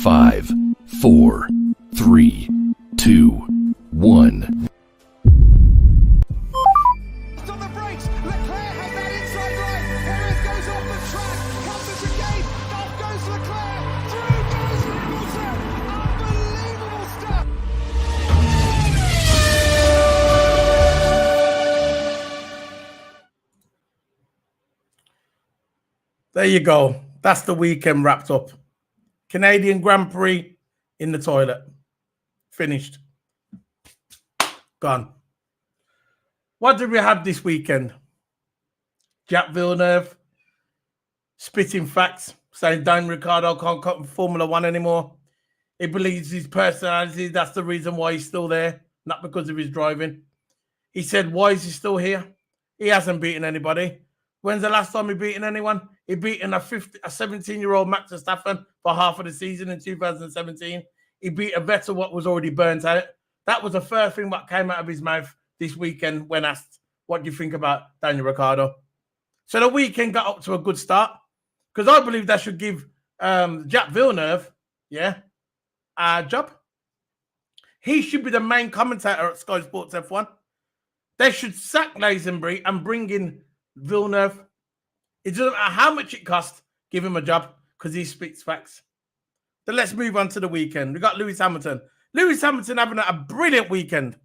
5, 4, 3, 2, 1. On the brakes, Leclerc had that inside line. Perez goes off the track, comes to chicane, off goes Leclerc, through goes Hamilton. Unbelievable stuff. There you go. That's the weekend wrapped up. Canadian Grand Prix in the toilet. Finished. Gone. What did we have this weekend? Jacques Villeneuve spitting facts, saying Daniel Ricciardo can't come Formula One anymore. He believes his personality, that's the reason why he's still there, not because of his driving. He said, why is he still here? He hasn't beaten anybody. When's the last time he beaten anyone? He beaten a 17-year-old Max Verstappen for half of the season in 2017. He beat a Vettel what was already burnt out. That was the first thing that came out of his mouth this weekend when asked, what do you think about Daniel Ricciardo? So the weekend got up to a good start because I believe that should give Jacques Villeneuve, a job. He should be the main commentator at Sky Sports F1. They should sack Lazenby and bring in Villeneuve. It doesn't matter how much it costs, give him a job because he speaks facts. Then let's move on to the weekend. We got Lewis Hamilton. Lewis Hamilton having a brilliant weekend.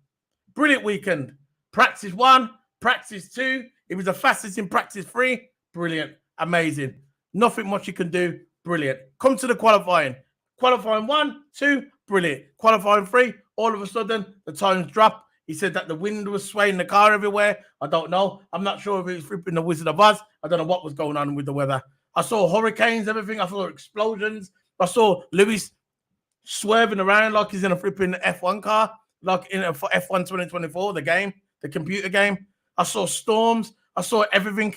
Brilliant weekend. Practice 1, practice 2. He was the fastest in practice 3. Brilliant. Amazing. Nothing much he can do. Brilliant. Come to the qualifying. Qualifying 1, 2, brilliant. Qualifying 3, all of a sudden, the times drop. He said that the wind was swaying the car everywhere. I don't know. I'm not sure if it was flipping the Wizard of Oz. I don't know what was going on with the weather. I saw hurricanes, everything. I saw explosions. I saw Lewis swerving around like he's in a flipping F1 car, like in a F1 2024, the game, the computer game. I saw storms. I saw everything.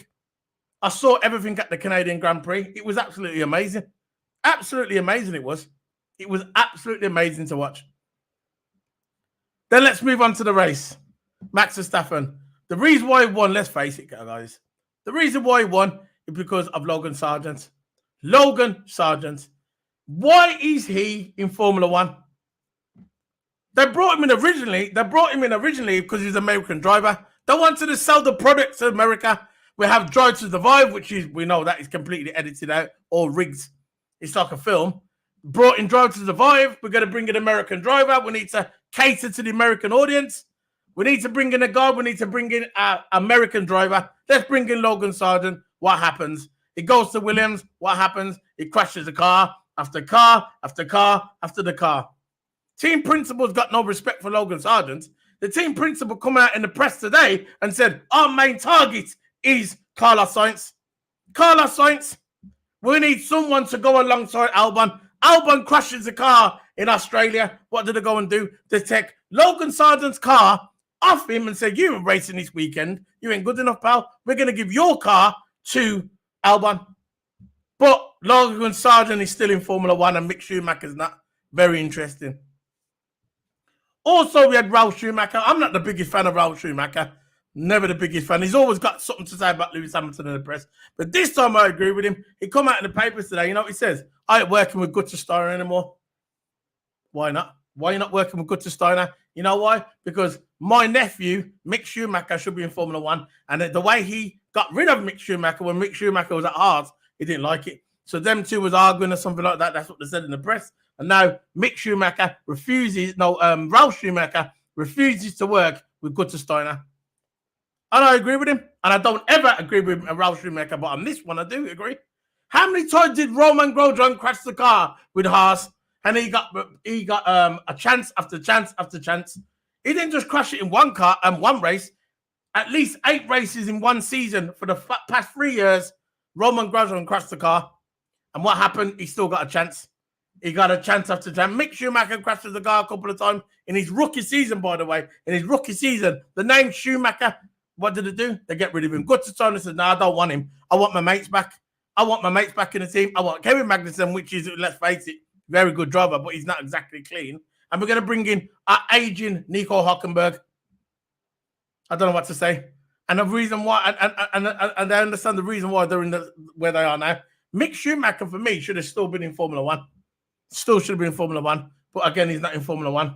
I saw everything at the Canadian Grand Prix. It was absolutely amazing. Absolutely amazing it was. It was absolutely amazing to watch. Then let's move on to the race. Max Verstappen. The reason why he won, let's face it, guys. The reason why he won is because of Logan Sargent. Logan Sargent. Why is he in Formula One? They brought him in originally because he's an American driver. They wanted to sell the product to America. We have Drive to Survive, which is, we know that is completely edited out or rigged. It's like a film. Brought in Drive to Survive. We're going to bring an American driver. We need to cater to the American audience. We need to bring in a guy. We need to bring in an American driver. Let's bring in Logan Sargent. What happens? He goes to Williams. What happens? He crashes the car after car after car after the car. Team principal's got no respect for Logan Sargent. The team principal come out in the press today and said, our main target is Carlos Sainz. Carlos Sainz, we need someone to go alongside Albon. Albon crashes the car in Australia. What did they go and do? They take Logan Sargent's car off him and say, you were racing this weekend. You ain't good enough, pal. We're going to give your car to Albon. But Logan Sargent is still in Formula One and Mick Schumacher's not. Very interesting. Also, we had Ralf Schumacher. I'm not the biggest fan of Ralf Schumacher. Never the biggest fan. He's always got something to say about Lewis Hamilton in the press. But this time I agree with him. He come out in the papers today. You know what he says? I ain't working with Gunther Steiner anymore. Why not? Why are you not working with Gunther Steiner? You know why? Because my nephew, Mick Schumacher, should be in Formula One. And the way he got rid of Mick Schumacher when Mick Schumacher was at Haas, he didn't like it. So them two was arguing or something like that. That's what they said in the press. And now Mick Schumacher Ralf Schumacher refuses to work with Gunther Steiner. And I agree with him. And I don't ever agree with Ralf Schumacher, but on this one, I do agree. How many times did Roman Grosjean crash the car with Haas? And he got a chance after chance after chance. He didn't just crash it in one car and one race. At least 8 races in one season for the past 3 years. Roman Grosjean crashed the car. And what happened? He still got a chance. He got a chance after chance. Mick Schumacher crashed the car a couple of times in his rookie season, by the way. In his rookie season, the name Schumacher, what did it do? They get rid of him. Gunther Steiner said, no, I don't want him. I want my mates back. I want my mates back in the team. I want Kevin Magnussen, which is, let's face it, very good driver, but he's not exactly clean. And we're going to bring in our aging Nico Hülkenberg. I don't know what to say. And the reason why, and I understand the reason why they're in where they are now. Mick Schumacher, for me, should have still been in Formula One. Still should have been in Formula One, but again, he's not in Formula One.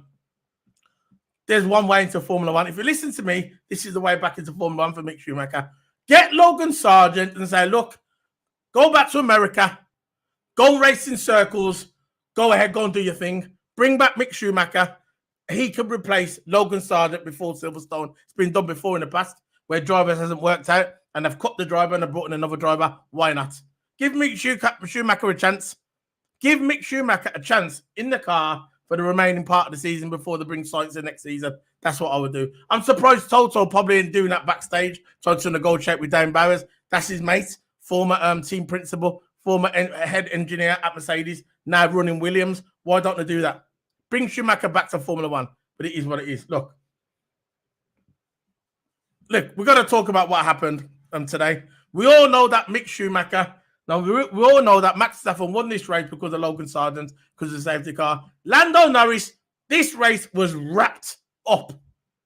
There's one way into Formula One. If you listen to me, this is the way back into Formula One for Mick Schumacher. Get Logan Sargent and say, look, go back to America, go race in circles, go ahead, go and do your thing. Bring back Mick Schumacher. He could replace Logan Sargent before Silverstone. It's been done before in the past where drivers hasn't worked out and they've cut the driver and they've brought in another driver. Why not? Give Mick Schumacher a chance. Give Mick Schumacher a chance in the car for the remaining part of the season before they bring Sainz in next season. That's what I would do. I'm surprised Toto probably ain't doing that backstage, trying to negotiate with Dane Bowers. That's his mate, former team principal, former head engineer at Mercedes, now running Williams. Why don't they do that? Bring Schumacher back to Formula One. But it is what it is. Look, we've got to talk about what happened today. We all know that Mick Schumacher, now we all know that Max Verstappen won this race because of Logan Sargent, because of the safety car. Lando Norris, this race was wrapped up.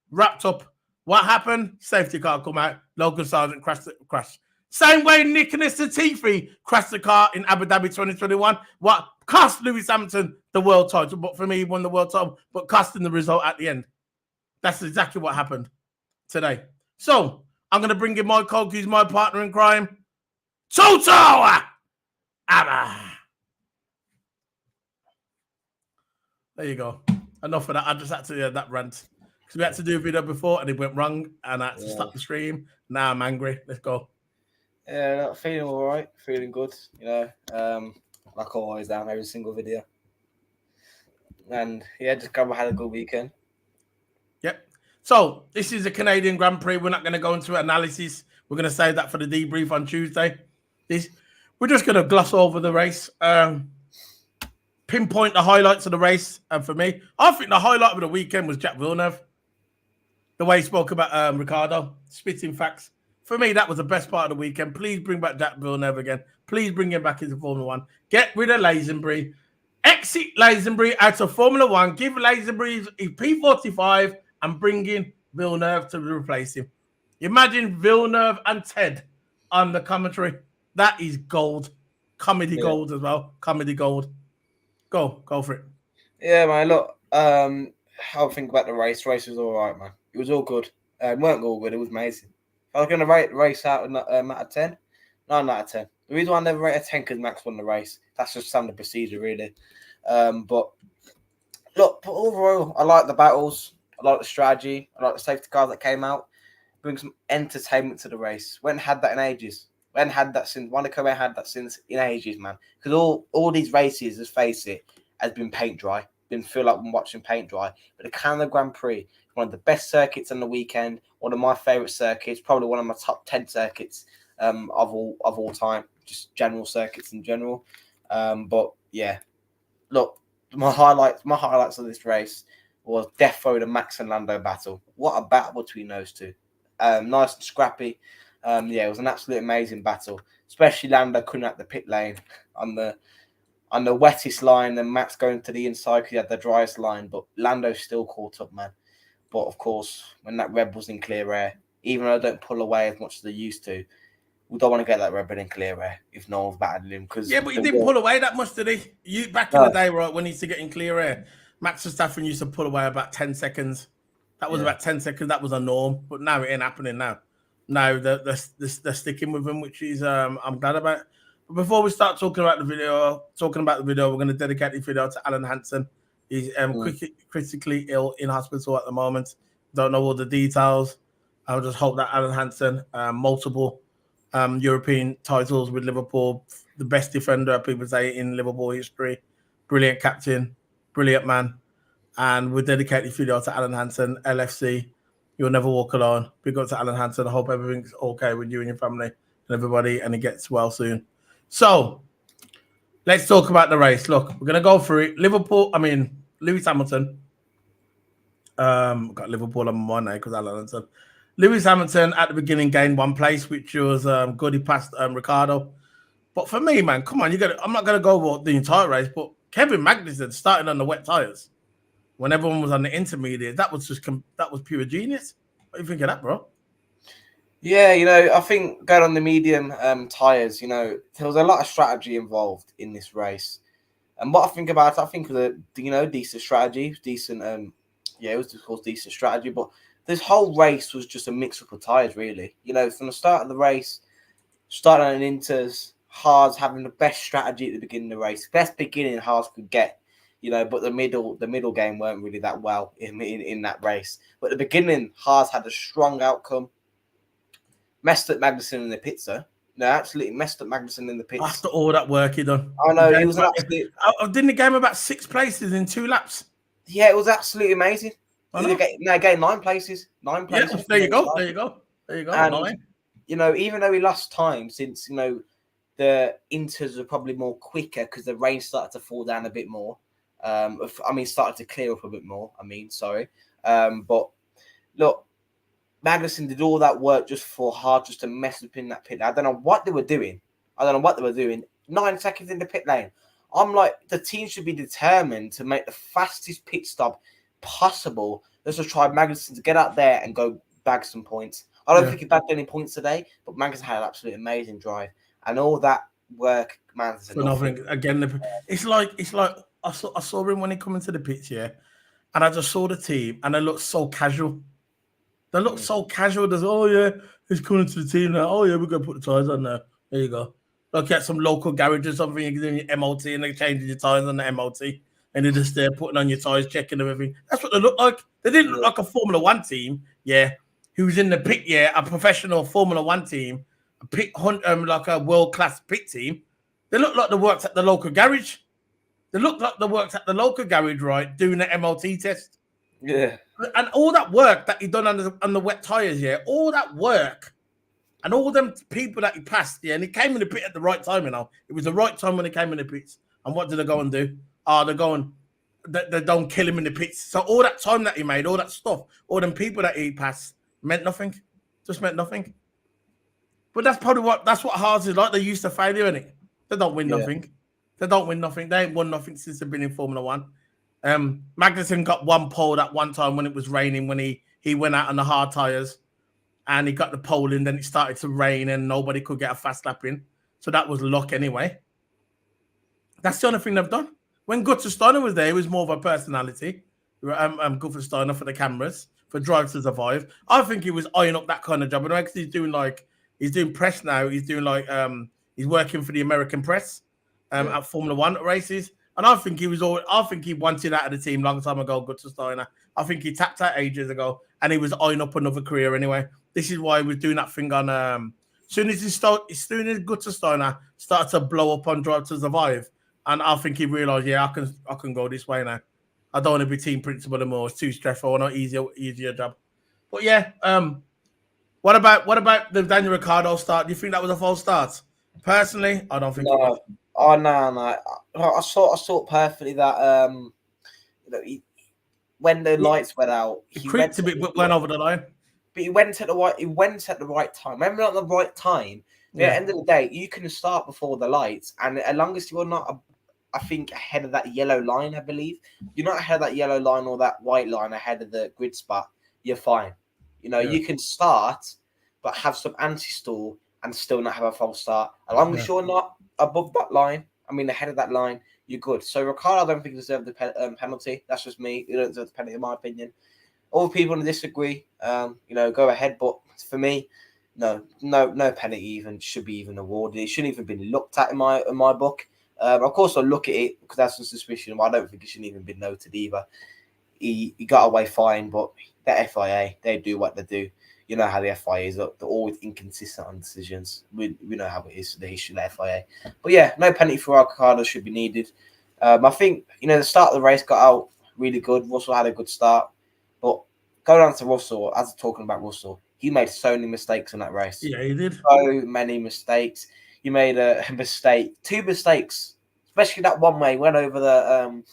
What happened? Safety car come out. Logan Sargent crashed. Same way Nicholas Latifi crashed the car in Abu Dhabi 2021. What cost Lewis Hamilton the world title? But for me, he won the world title, but costing the result at the end. That's exactly what happened today. So I'm going to bring in my coach, who's my partner in crime, Toto Abba. There you go. Enough of that. I just had to that rant because we had to do a video before and it went wrong, and I had to stop the stream. Now I'm angry. Let's go. Yeah, feeling all right, feeling good. Like always, down every single video. And yeah, just had a good weekend. Yep. So this is a Canadian Grand Prix. We're not going to go into analysis. We're going to save that for the debrief on Tuesday. We're just going to gloss over the race, pinpoint the highlights of the race. And for me, I think the highlight of the weekend was Jacques Villeneuve. The way he spoke about Ricciardo, spitting facts. For me, that was the best part of the weekend. Please bring back Jacques Villeneuve again. Please bring him back into Formula One. Get rid of Lazenby. Exit Lazenby out of Formula One. Give Lazenby his P45 and bring in Villeneuve to replace him. Imagine Villeneuve and Ted on the commentary. That is gold. Comedy gold as well. Comedy gold. Go for it. Yeah, man. Look, I think about the race. The race was all right, man. It was all good. It weren't all good. It was amazing. If I was going to rate the race out of 10, 9 out of 10. The reason why I never rated 10 because Max won the race. That's just some of the procedure, really. But look, overall, I like the battles. I like the strategy. I like the safety cars that came out. Bring some entertainment to the race. We haven't had that in ages. We haven't had that since Monaco. We haven't had that since in ages, man. Because all these races, let's face it, has been paint dry. Feel like I'm watching paint dry. But the Canada Grand Prix, one of the best circuits on the weekend. One of my favourite circuits. Probably one of my top 10 circuits of all time. Just general circuits in general. But yeah, look, my highlights of this race was Defo, the Max and Lando battle. What a battle between those two. Nice and scrappy. It was an absolute amazing battle. Especially Lando coming out the pit lane on the wettest line, then Max going to the inside because he had the driest line. But Lando still caught up, man. But of course, when that Red Bull's in clear air, even though they don't pull away as much as they used to, we don't want to get that Red Bull in clear air if no one's battling him. But he didn't pull away that much, did he? Back in the day, right, when he used to get in clear air, Max Verstappen used to pull away about 10 seconds. That was about 10 seconds. That was a norm. But now it ain't happening now. Now they're sticking with him, which is I'm glad about. But before we start talking about the video, we're going to dedicate the video to Alan Hansen. He's critically ill in hospital at the moment. Don't know all the details. I just hope that Alan Hansen, multiple European titles with Liverpool, the best defender, people say, in Liverpool history. Brilliant captain, brilliant man. And we dedicate the video to Alan Hansen, LFC. You'll never walk alone. Big up to Alan Hansen. I hope everything's okay with you and your family and everybody, and it gets well soon. So, let's talk about the race. Look, we're going to go through it. Lewis Hamilton. Got Liverpool on my name because Alan Hansen. Lewis Hamilton at the beginning gained one place, which was good. He passed Ricciardo. But for me, man, come on, I'm not going to go over the entire race, but Kevin Magnussen starting on the wet tires when everyone was on the intermediate. That was pure genius. What do you think of that, bro? Yeah, I think going on the medium tires, there was a lot of strategy involved in this race. And what I think about it, I think the decent strategy, decent. It was of course decent strategy, but this whole race was just a mix up of tires, really. From the start of the race, starting on Inters, Haas having the best strategy at the beginning of the race, best beginning Haas could get. But the middle game weren't really that well in that race. But at the beginning, Haas had a strong outcome. Messed up Magnussen in the pits, though. No, absolutely messed up Magnussen in the pits. After all that work he done. I know, he was an absolute... Didn't the game about 6 places in 2 laps? Yeah, it was absolutely amazing. They gained 9 places. 9 places. Yeah, there you go. And, 9. Even though he lost time since, the Inters were probably more quicker because the rain started to fall down a bit more. Started to clear up a bit more. But look, Magnussen did all that work just for hard, just to mess up in that pit. I don't know what they were doing. 9 seconds in the pit lane. I'm like, the team should be determined to make the fastest pit stop possible. Let's just try Magnussen to get out there and go bag some points. I don't think he bagged any points today, but Magnussen had an absolutely amazing drive. And all that work, man. For nothing. Again, it's like I saw him when he come into the pitch, and I just saw the team, and they looked so casual. They look so casual. There's, he's coming to the team now. We're going to put the tyres on there. There you go. Like at some local garage or something, you're doing your MOT and they're changing your tyres on the MOT. And they're just there putting on your tyres, checking everything. That's what they look like. They didn't look like a Formula 1 team, who's in the pit, a professional Formula 1 team, a pit hunt, like a world-class pit team. They look like they worked at the local garage. Right, doing the MOT test. Yeah. And all that work that he done on the wet tyres, all that work and all them people that he passed, and he came in the pit at the right time, It was the right time when he came in the pits. And what did they go and do? They don't kill him in the pits. So all that time that he made, all that stuff, all them people that he passed meant nothing. Just meant nothing. But that's what Haas is like. They're used to failure, innit? They don't win nothing. They don't win nothing. They ain't won nothing since they've been in Formula 1. Magnussen got one pole that one time when it was raining, when he went out on the hard tyres and he got the pole in, then it started to rain and nobody could get a fast lap in. So that was luck anyway. That's the only thing they've done. When Gunther Steiner was there, it was more of a personality. Gunther Steiner for the cameras, for Drive to Survive. I think he was eyeing up that kind of job. And because he's doing press now. He's doing he's working for the American press at Formula 1 races. And I think he wanted out of the team long time ago, Gunther Steiner. I think he tapped out ages ago and he was eyeing up another career anyway. This is why he was doing that thing on as soon as Gunther Steiner started to blow up on Drive to Survive. And I think he realised, I can go this way now. I don't want to be team principal anymore. It's too stressful. I want an easier job. But what about the Daniel Ricciardo start? Do you think that was a false start? Personally, I don't think it was. Oh no! I saw perfectly that when the lights went out, he creeped a bit, but went over the line. But he went at the right time. Remember, not the right time. At the end of the day, you can start before the lights, and as long as you're not, I think, ahead of that yellow line, I believe you're not ahead of that yellow line or that white line ahead of the grid spot. You're fine. You can start, but have some anti-stall and still not have a false start. As long as you're not above that line, ahead of that line, you're good. So Ricciardo, I don't think deserved the penalty. That's just me. You don't deserve the penalty, in my opinion. All people disagree. Go ahead. But for me, no penalty even should be even awarded. It shouldn't even been looked at in my book. Of course, I'll look at it because that's a suspicion. But I don't think it shouldn't even been noted either. He got away fine, but the FIA, they do what they do. You know how the FIA is. They're always inconsistent on decisions. We know how it is, the history of the FIA. But no penalty for Ricciardo should be needed. I think, the start of the race got out really good. Russell had a good start. But going on to Russell, as I'm talking about Russell, he made so many mistakes in that race. Yeah, he did. So many mistakes. He made a mistake, 2 mistakes, especially that one where he went over the,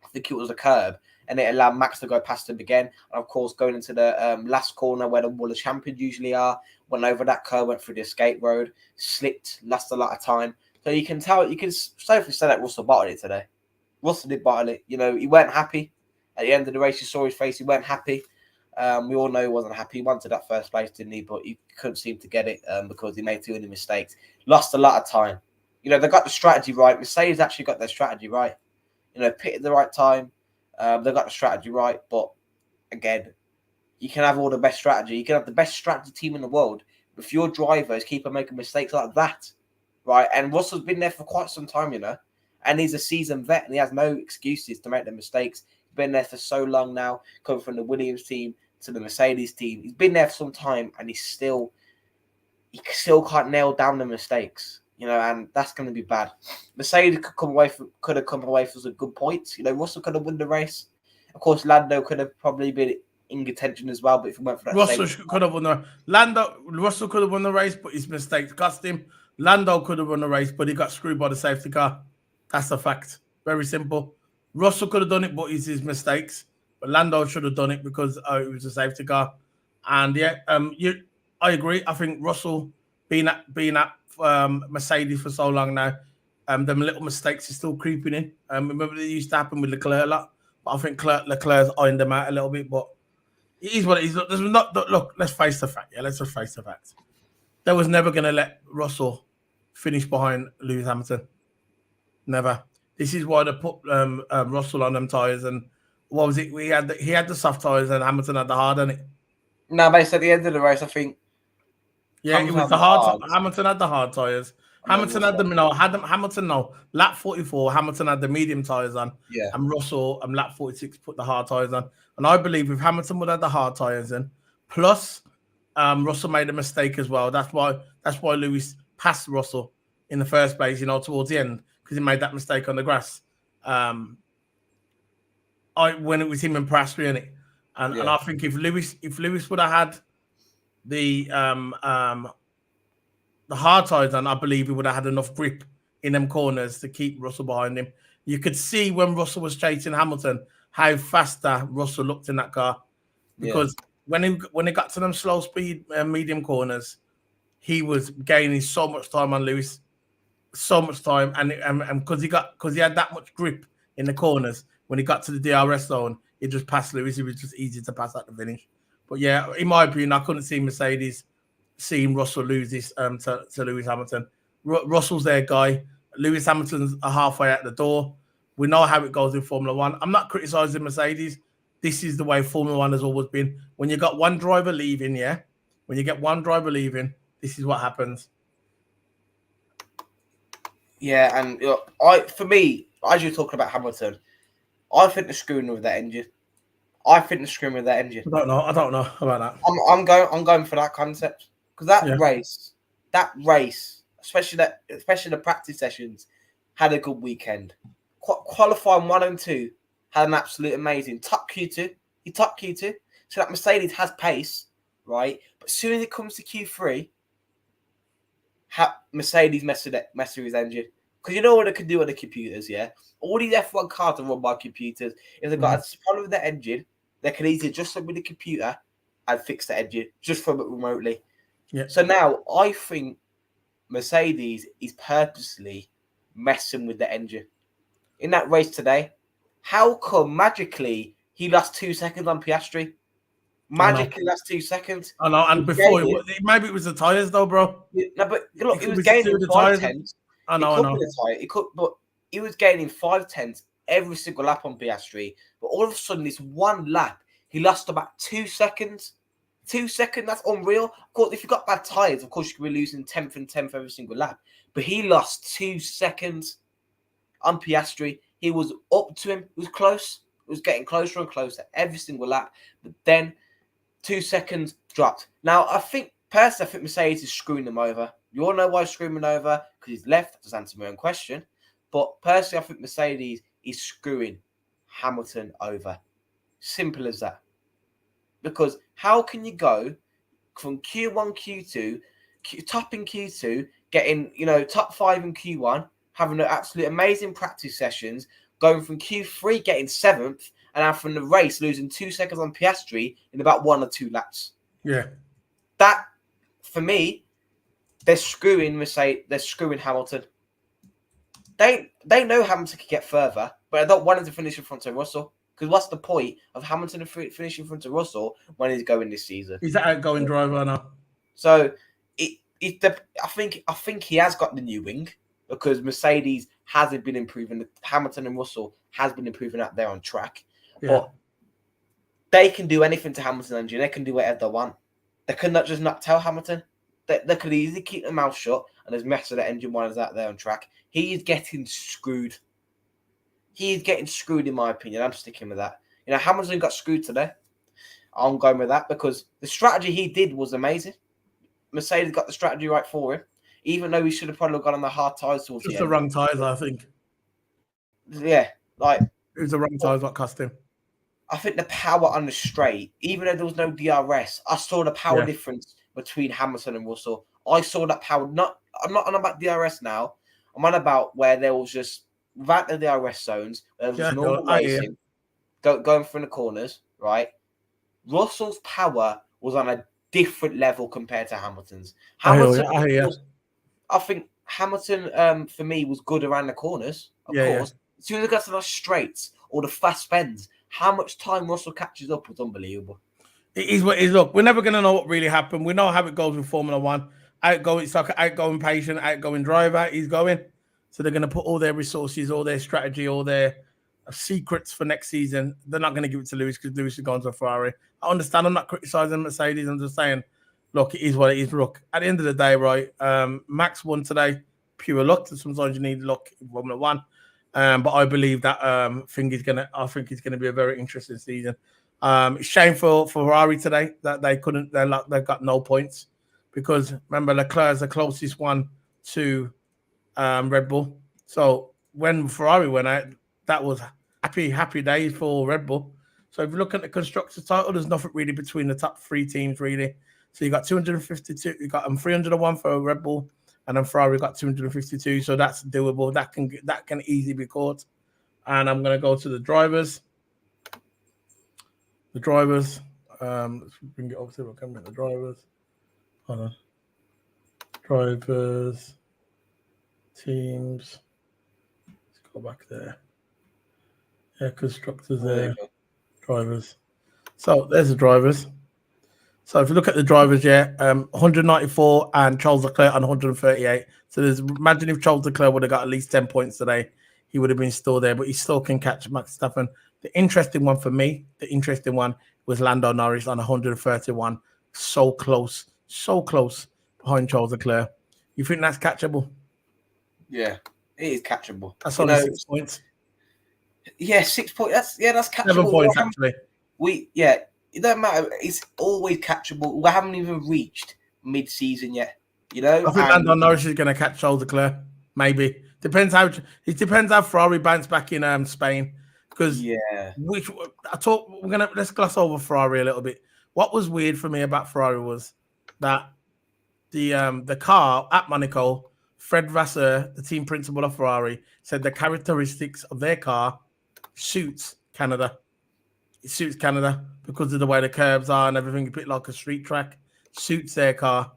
I think it was a curb, and it allowed Max to go past him again. And of course, going into the last corner where the Wall of Champions usually are, went over that curb, went through the escape road, slipped, lost a lot of time. So you can safely say that Russell bottled it today. Russell did bottle it. He weren't happy. At the end of the race, you saw his face. He weren't happy. We all know he wasn't happy. He wanted that first place, didn't he? But he couldn't seem to get it because he made too many mistakes. Lost a lot of time. You know, they got the strategy right. Mercedes actually got their strategy right. You know, pit at the right time. They got the strategy right. But again, you can have all the best strategy. You can have the best strategy team in the world. But if your drivers keep on making mistakes like that, right? And Russell's been there for quite some time, you know, and he's a seasoned vet and he has no excuses to make the mistakes. He's been there for so long now, coming from the Williams team to the Mercedes team. He's been there for some time and he still can't nail down the mistakes, you know, and that's going to be bad. Mercedes could have come away for some good points. You know, Russell could have won the race. Of course, Lando could have probably been in contention as well, but if he went for that, Russell could have won the Russell could have won the race, but his mistakes cost him. Lando could have won the race, but he got screwed by the safety car. That's a fact. Very simple. Russell could have done it, but it's his mistakes. But Lando should have done it because it was a safety car. And yeah, I agree. I think Russell being at Mercedes for so long now, them little mistakes are still creeping in. Remember they used to happen with Leclerc a lot, but I think Leclerc's ironed them out a little bit. But it is what it is. Look, let's face the fact. Yeah, let's just face the fact. They was never going to let Russell finish behind Lewis Hamilton. Never. This is why they put Russell on them tyres. And what was it? He had the soft tyres and Hamilton had the hard on it. No, but at the end of the race, I think. Yeah, it was the hard. Hamilton had the hard tyres. Hamilton had them. Hamilton. Lap 44. Hamilton had the medium tyres on. Yeah. And Russell lap 46 put the hard tyres on. And I believe if Hamilton would have the hard tyres in, plus Russell made a mistake as well. That's why Lewis passed Russell in the first place. You know, towards the end because he made that mistake on the grass. When it was him and Piastri in it, and I think if Lewis would have had the hard tyres on, I believe he would have had enough grip in them corners to keep Russell behind him. You could see when Russell was chasing Hamilton how faster Russell looked in that car, because when he got to them slow speed medium corners, he was gaining so much time on Lewis, so much time, and because he had that much grip in the corners, when he got to the DRS zone, he just passed Lewis. It was just easy to pass at the finish. But yeah, in my opinion, I couldn't see Mercedes seeing Russell lose this to Lewis Hamilton. Russell's their guy. Lewis Hamilton's halfway out the door. We know how it goes in Formula One. I'm not criticizing Mercedes. This is the way Formula One has always been. When you got one driver leaving, when you get one driver leaving, this is what happens. Yeah, and for me, as you're talking about Hamilton, I think they're screwing with that engine. I don't know about that. I'm going for that concept because that race, especially the practice sessions, had a good weekend. Qualifying 1 and 2 had an absolute amazing top Q2. He top Q2, so that Mercedes has pace, right? But as soon as it comes to Q3, Mercedes mess with his engine. Because you know what they can do on the computers, yeah? All these F1 cars are run by computers. If they've got a problem with the engine, they can easily just look with the computer and fix the engine just from it remotely. Yeah. So now I think Mercedes is purposely messing with the engine. In that race today, how come magically he lost 2 seconds on Piastri? Magically lost 2 seconds. I know, and before maybe it was the tyres though, bro. No, but look, he was gaining 5 tenths. I know. But he was gaining 5 tenths every single lap on Piastri. But all of a sudden, this one lap, he lost about 2 seconds. 2 seconds, that's unreal. Of course, if you've got bad tyres, of course, you could be losing 10th and 10th every single lap. But he lost 2 seconds on Piastri. He was up to him. It was close. It was getting closer and closer every single lap. But then 2 seconds dropped. Now, I think Mercedes is screwing them over. You all know why he's screwing them over? Because he's left. Just answer my own question. But personally, I think Mercedes is screwing Hamilton over. Simple as that. Because how can you go from Q1, Q2, top in Q2, getting, top 5 in Q1, having an absolute amazing practice sessions, going from Q3 getting 7th, and after the race losing 2 seconds on Piastri in about 1 or 2 laps. Yeah. That, for me, they're screwing Mercedes. They're screwing Hamilton. They know Hamilton can get further, but I don't want him to finish in front of Russell. Because what's the point of Hamilton finishing in front of Russell when he's going this season? He's that outgoing driver now. So I think he has got the new wing. because Mercedes hasn't been improving. Hamilton and Russell has been improving out there on track. Yeah. But they can do anything to Hamilton's engine. They can do whatever they want. They could not just not tell Hamilton. They could easily keep their mouth shut and just mess with the engine while it's out there on track. He is getting screwed. He is getting screwed, in my opinion. I'm sticking with that. You know, Hamilton got screwed today. I'm going with that because the strategy he did was amazing. Mercedes got the strategy right for him, even though he should have probably got on the hard tyres towards Just the the end. wrong tyres, I think. Yeah, like It was the wrong tyres what cost him. I think the power on the straight, even though there was no DRS, I saw the power difference between Hamilton and Russell. I saw that power. I'm not on about DRS now. I'm on about where there was just without the DRS zones, there was just normal racing, going through the corners, right? Russell's power was on a different level compared to Hamilton's. I think Hamilton, for me, was good around the corners, of course. As soon as it got to those straights or the fast spins, how much time Russell catches up was unbelievable. It is what it is. Look, we're never going to know what really happened. We know how it goes with Formula One. It's like an outgoing patient, outgoing driver. He's going. So they're going to put all their resources, all their strategy, all their secrets for next season. They're not going to give it to Lewis because Lewis is going to Ferrari. I understand. I'm not criticizing Mercedes. I'm just saying, look, it is what it is. Look, at the end of the day, right, Max won today. Pure luck. Sometimes you need luck in Formula One. But I believe that I think it's going to be a very interesting season. It's shame for Ferrari today that they couldn't. They got no points because remember Leclerc is the closest one to Red Bull. So when Ferrari went out, that was happy days for Red Bull. So if you look at the constructors title, there's nothing really between the top three teams really. So you got 252. You got 301 for Red Bull. And then Ferrari got 252, so that's doable. That can easily be caught. And I'm going to go to the drivers. The drivers. Let's bring it over to the drivers. Hold on. Drivers. Teams. Let's go back there. Yeah, constructors there. Drivers. So there's the drivers. So if you look at the drivers, 194 and Charles Leclerc on 138. So imagine if Charles Leclerc would have got at least 10 points today, he would have been still there, but he still can catch Max Verstappen. The interesting one for me, was Lando Norris on 131. So close behind Charles Leclerc. You think that's catchable? Yeah, it is catchable. That's only 6 points. Yeah, 6 points. That's catchable. 7 points actually. It doesn't matter. It's always catchable. We haven't even reached mid-season yet. You know, I think Lando Norris is going to catch Charles Leclerc. Maybe depends how Ferrari bounce back in Spain. Because let's gloss over Ferrari a little bit. What was weird for me about Ferrari was that the car at Monaco, Fred Vasseur, the team principal of Ferrari, said the characteristics of their car suits Canada. It suits Canada because of the way the curbs are and everything, a bit like a street track, suits their car.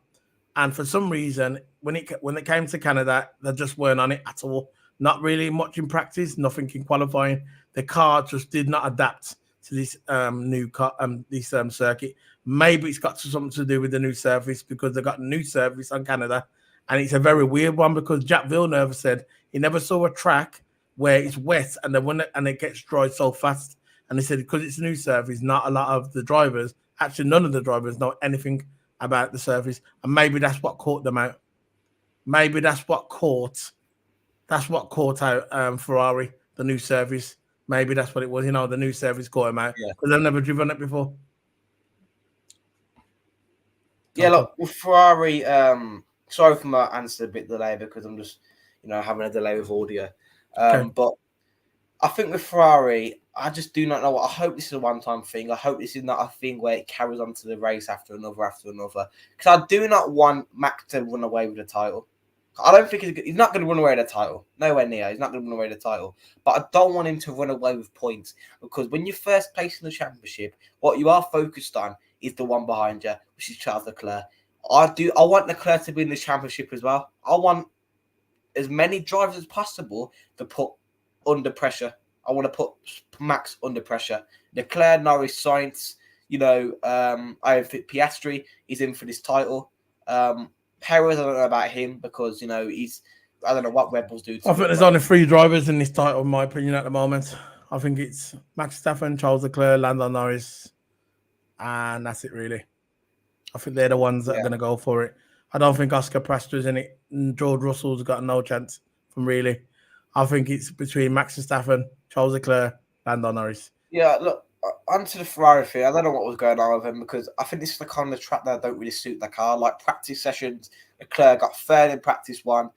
And for some reason, when it came to Canada, they just weren't on it at all. Not really much in practice, nothing in qualifying. The car just did not adapt to this new car, circuit. Maybe it's got something to do with the new surface because they got a new surface on Canada, and it's a very weird one because Jacques Villeneuve said he never saw a track where it's wet and it gets dry so fast. And they said because it's a new surface, not a lot of the drivers, actually none of the drivers know anything about the surface, and maybe that's what caught them out. Maybe that's what caught out Ferrari, the new surface. Maybe that's what it was. The new surface caught him out because they've never driven it before. Yeah, look, with Ferrari, sorry for my answer a bit delayed because I'm just, having a delay with audio. But I think with Ferrari, I just do not know I hope this is a one-time thing. I hope this is not a thing where it carries on to the race after another. Because I do not want Max to run away with the title. I don't think he's not going to run away with the title. Nowhere near. He's not going to run away with the title. But I don't want him to run away with points. Because when you're first place in the championship, what you are focused on is the one behind you, which is Charles Leclerc. I want Leclerc to be in the championship as well. I want as many drivers as possible to put under pressure. I want to put Max under pressure. Leclerc, Norris, Sainz, I think Piastri is in for this title. Perez, I don't know about him because, he's I don't know what Red Bulls do. I think there's only 3 drivers in this title, in my opinion, at the moment. I think it's Max Verstappen, Charles Leclerc, Lando Norris, and that's it, really. I think they're the ones that are going to go for it. I don't think Oscar Piastri's in it. George Russell's got no chance from really. I think it's between Max Verstappen, Charles Leclerc, Lando Norris. Yeah, look, onto the Ferrari thing. I don't know what was going on with him because I think this is the kind of track that don't really suit the car. Like practice sessions, Leclerc got 3rd in practice 1,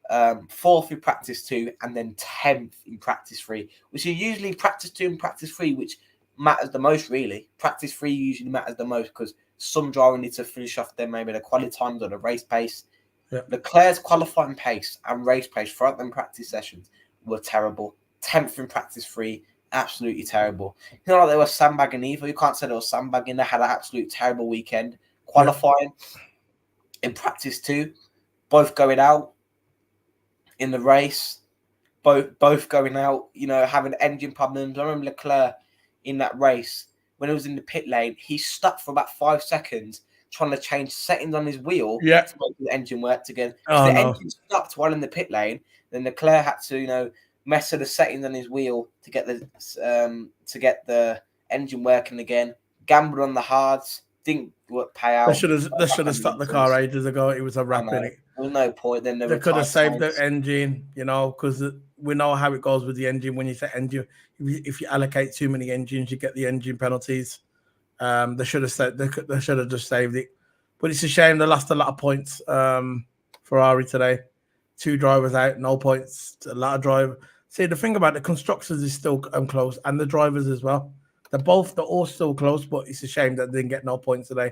4th in practice 2, and then 10th in practice 3, which is usually practice 2 and practice 3, which matters the most, really. Practice 3 usually matters the most because some driver needs to finish off their maybe the quality times or the race pace. Yeah. Leclerc's qualifying pace and race pace throughout them practice sessions were terrible. 10th in practice 3, absolutely terrible. It's not like they were sandbagging either. You can't say they were sandbagging. They had an absolute terrible weekend. Qualifying in practice 2, both going out in the race, both going out, having engine problems. I remember Leclerc in that race, when he was in the pit lane, he stopped for about 5 seconds trying to change settings on his wheel to make the engine work again. Engine stopped while in the pit lane, then Leclerc had to, mess with the settings on his wheel to get the engine working again. Gambled on the hards, didn't pay out. They should have stopped the car ages ago. It was a wrap in it. There was no point. Then they could have saved the engine, because we know how it goes with the engine. When you say engine, if you allocate too many engines, you get the engine penalties. They should have just saved it. But it's a shame they lost a lot of points. Ferrari today, 2 drivers out, no points. A lot of drivers. See, the thing about the constructors is still close, and the drivers as well. They're all still close, but it's a shame that they didn't get no points today.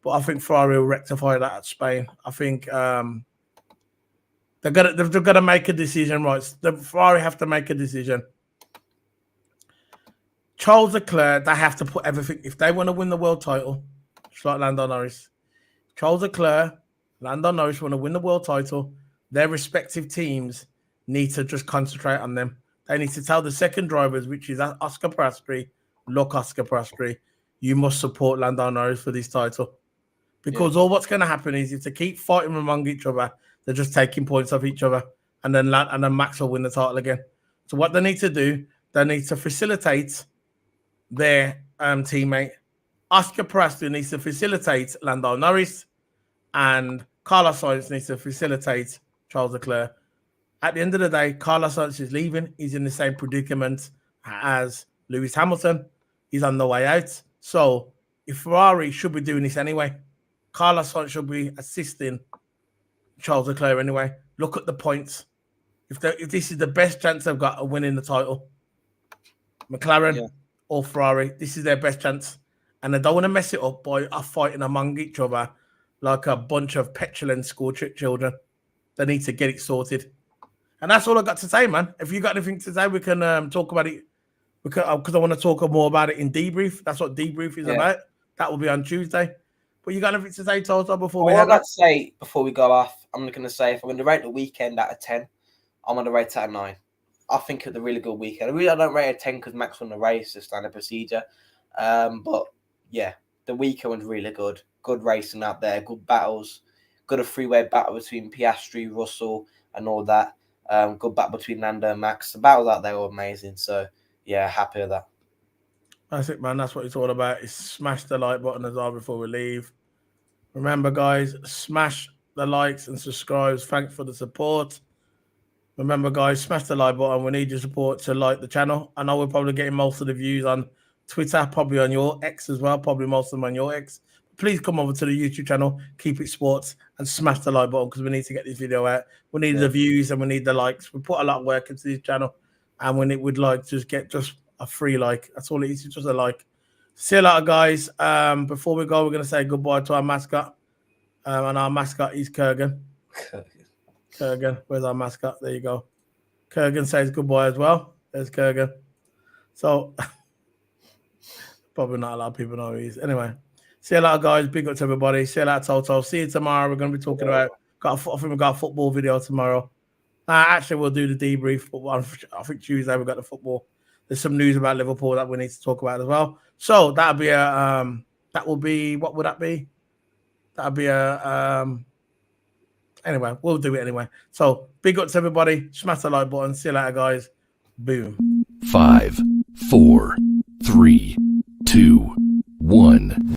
But I think Ferrari will rectify that at Spain. I think they've got to make a decision, right? The Ferrari have to make a decision. Charles Leclerc, they have to put everything. If they want to win the world title, just like Lando Norris, Charles Leclerc, Lando Norris want to win the world title, their respective teams need to just concentrate on them. They need to tell the second drivers, which is Oscar Piastri, look, Oscar Piastri, you must support Lando Norris for this title. Because all what's going to happen is if they keep fighting among each other, they're just taking points off each other. And then Max will win the title again. So what they need to do, they need to facilitate their teammate. Oscar Piastri needs to facilitate Lando Norris, and Carlos Sainz needs to facilitate Charles Leclerc. At the end of the day, Carlos Sainz is leaving. He's in the same predicament as Lewis Hamilton. He's on the way out. So if Ferrari should be doing this anyway, Carlos Sainz should be assisting Charles Leclerc anyway. Look at the points. If this is the best chance they've got of winning the title, McLaren or Ferrari, this is their best chance. And they don't want to mess it up by fighting among each other like a bunch of petulant school children. They need to get it sorted. And that's all I got to say, man. If you got anything to say, we can talk about it. Because I want to talk more about it in debrief. That's what debrief is about. That will be on Tuesday. But you got anything to say, Toto, before we head I'd say before we go off, I'm going to say if I'm going to rate the weekend out of 10, I'm going to rate it at 9. I think it's a really good weekend. I don't rate it 10 because Max won the race, the standard procedure. But yeah, the weekend was really good. Good racing out there, good battles, good a three-way battle between Piastri, Russell, and all that. Good battle between Lando and Max. The battles out there were amazing. So yeah, happy with that. That's it, man. That's what it's all about. Is smash the like button as well before we leave. Remember, guys, smash the likes and subscribes. Thanks for the support. Remember, guys, smash the like button. We need your support to like the channel. I know we're probably getting most of the views on Twitter, probably on your X as well, probably most of them on your X. Please come over to the YouTube channel, Keep It Sports, and smash the like button because we need to get this video out. We need the views and we need the likes. We put a lot of work into this channel, and when it would like just get just a free like. That's all it is, just a like. See you later, guys. Before we go, we're going to say goodbye to our mascot. And our mascot is Kurgan. Kurgan, where's our mascot? There you go. Kurgan says goodbye as well. There's Kurgan. So, probably not a lot of people know who he is. Anyway, see you later, guys. Big up to everybody. See you later, Toto. See you tomorrow. We're going to be talking about, I think we've got a football video tomorrow. Actually, we'll do the debrief, but I think Tuesday we've got the football. There's some news about Liverpool that we need to talk about as well. So that'll be what would that be? That'll be Anyway, we'll do it anyway. So big ups everybody. Smash the like button. See you later, guys. Boom. 5, 4, 3, 2, 1.